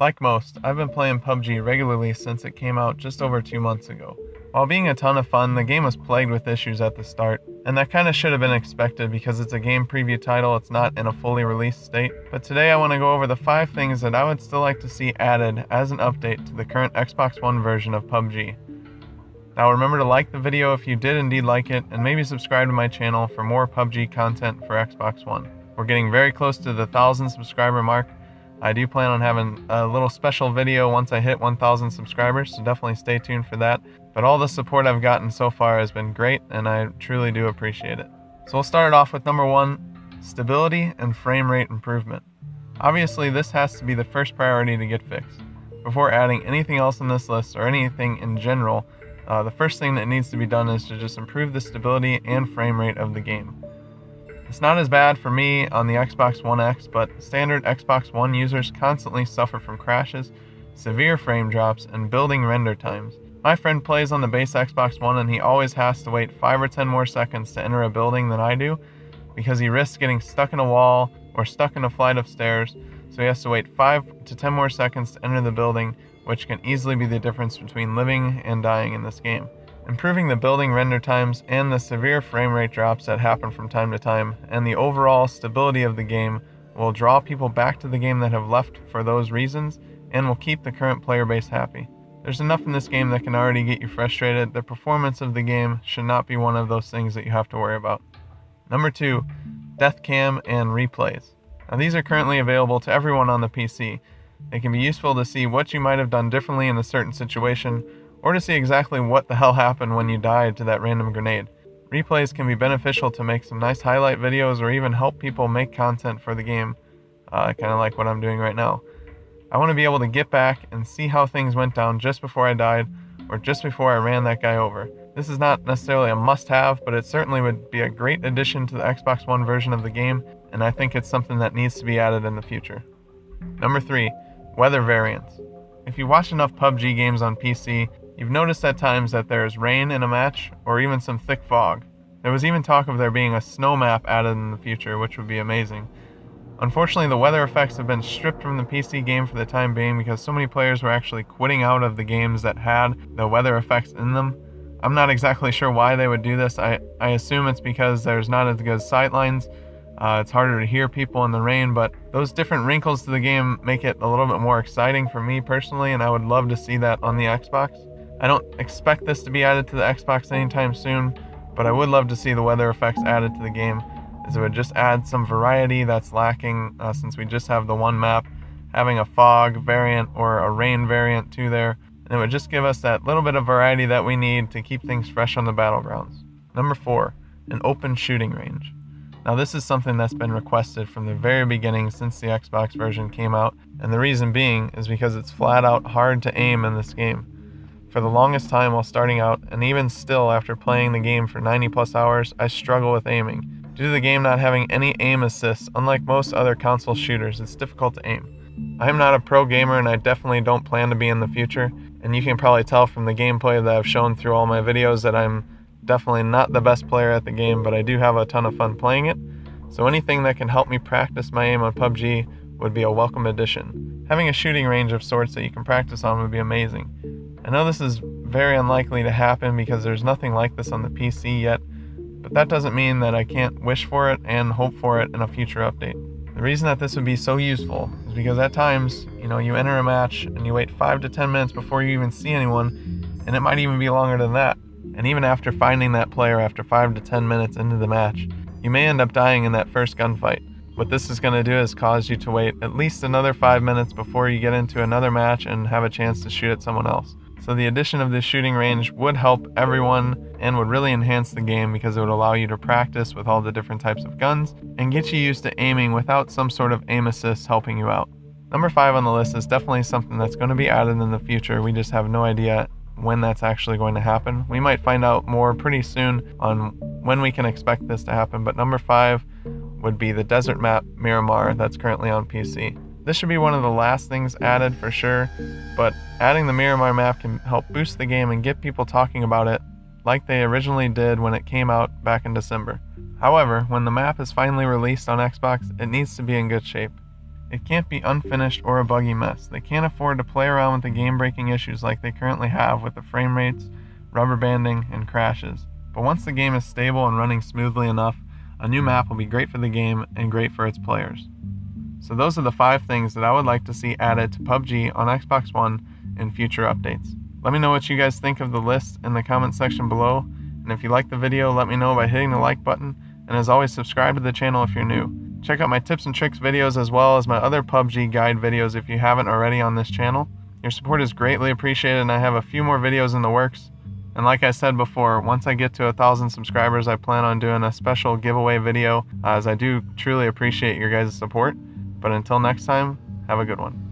Like most, I've been playing PUBG regularly since it came out just over 2 months ago. While being a ton of fun, the game was plagued with issues at the start, and that kinda should have been expected because it's a game preview title, it's not in a fully released state. But today I want to go over the 5 things that I would still like to see added as an update to the current Xbox One version of PUBG. Now remember to like the video if you did indeed like it, and maybe subscribe to my channel for more PUBG content for Xbox One. We're getting very close to the 1,000 subscriber mark. I do plan on having a little special video once I hit 1,000 subscribers, so definitely stay tuned for that. But all the support I've gotten so far has been great, and I truly do appreciate it. So we'll start off with number 1, stability and frame rate improvement. Obviously, this has to be the first priority to get fixed. Before adding anything else on this list, or anything in general, the first thing that needs to be done is to just improve the stability and frame rate of the game. It's not as bad for me on the Xbox One X, but standard Xbox One users constantly suffer from crashes, severe frame drops, and building render times. My friend plays on the base Xbox One and he always has to wait 5 or 10 more seconds to enter a building than I do because he risks getting stuck in a wall or stuck in a flight of stairs, so he has to wait 5 to 10 more seconds to enter the building, which can easily be the difference between living and dying in this game. Improving the building render times and the severe frame rate drops that happen from time to time, and the overall stability of the game will draw people back to the game that have left for those reasons, and will keep the current player base happy. There's enough in this game that can already get you frustrated. The performance of the game should not be one of those things that you have to worry about. Number 2, death cam and replays. Now these are currently available to everyone on the PC. They can be useful to see what you might have done differently in a certain situation, or to see exactly what the hell happened when you died to that random grenade. Replays can be beneficial to make some nice highlight videos or even help people make content for the game, kind of like what I'm doing right now. I want to be able to get back and see how things went down just before I died, or just before I ran that guy over. This is not necessarily a must-have, but it certainly would be a great addition to the Xbox One version of the game, and I think it's something that needs to be added in the future. Number 3, weather variance. If you watch enough PUBG games on PC, you've noticed at times that there is rain in a match, or even some thick fog. There was even talk of there being a snow map added in the future, which would be amazing. Unfortunately, the weather effects have been stripped from the PC game for the time being because so many players were actually quitting out of the games that had the weather effects in them. I'm not exactly sure why they would do this. I assume it's because there's not as good sightlines. It's harder to hear people in the rain, but those different wrinkles to the game make it a little bit more exciting for me personally, and I would love to see that on the Xbox. I don't expect this to be added to the Xbox anytime soon, but I would love to see the weather effects added to the game, as it would just add some variety that's lacking since we just have the one map, having a fog variant or a rain variant too there, and it would just give us that little bit of variety that we need to keep things fresh on the Battlegrounds. Number 4, an open shooting range. Now this is something that's been requested from the very beginning since the Xbox version came out, and the reason being is because it's flat out hard to aim in this game. For the longest time while starting out, and even still after playing the game for 90 plus hours, I struggle with aiming. Due to the game not having any aim assists, unlike most other console shooters, it's difficult to aim. I am not a pro gamer and I definitely don't plan to be in the future, and you can probably tell from the gameplay that I've shown through all my videos that I'm definitely not the best player at the game, but I do have a ton of fun playing it, so anything that can help me practice my aim on PUBG would be a welcome addition. Having a shooting range of sorts that you can practice on would be amazing. I know this is very unlikely to happen because there's nothing like this on the PC yet, but that doesn't mean that I can't wish for it and hope for it in a future update. The reason that this would be so useful is because at times, you enter a match and you wait 5 to 10 minutes before you even see anyone, and it might even be longer than that. And even after finding that player after 5 to 10 minutes into the match, you may end up dying in that first gunfight. What this is going to do is cause you to wait at least another 5 minutes before you get into another match and have a chance to shoot at someone else. So the addition of this shooting range would help everyone and would really enhance the game because it would allow you to practice with all the different types of guns and get you used to aiming without some sort of aim assist helping you out. Number 5 on the list is definitely something that's going to be added in the future. We just have no idea when that's actually going to happen. We might find out more pretty soon on when we can expect this to happen, but number 5 would be the desert map Miramar that's currently on PC. This should be one of the last things added for sure, but adding the Miramar map can help boost the game and get people talking about it like they originally did when it came out back in December. However, when the map is finally released on Xbox, it needs to be in good shape. It can't be unfinished or a buggy mess. They can't afford to play around with the game-breaking issues like they currently have with the frame rates, rubber banding, and crashes. But once the game is stable and running smoothly enough, a new map will be great for the game and great for its players. So those are the 5 things that I would like to see added to PUBG on Xbox One in future updates. Let me know what you guys think of the list in the comment section below, and if you like the video, let me know by hitting the like button, and as always, subscribe to the channel if you're new. Check out my tips and tricks videos as well as my other PUBG guide videos if you haven't already on this channel. Your support is greatly appreciated, and I have a few more videos in the works. And like I said before, once I get to 1,000 subscribers, I plan on doing a special giveaway video, as I do truly appreciate your guys' support. But until next time, have a good one.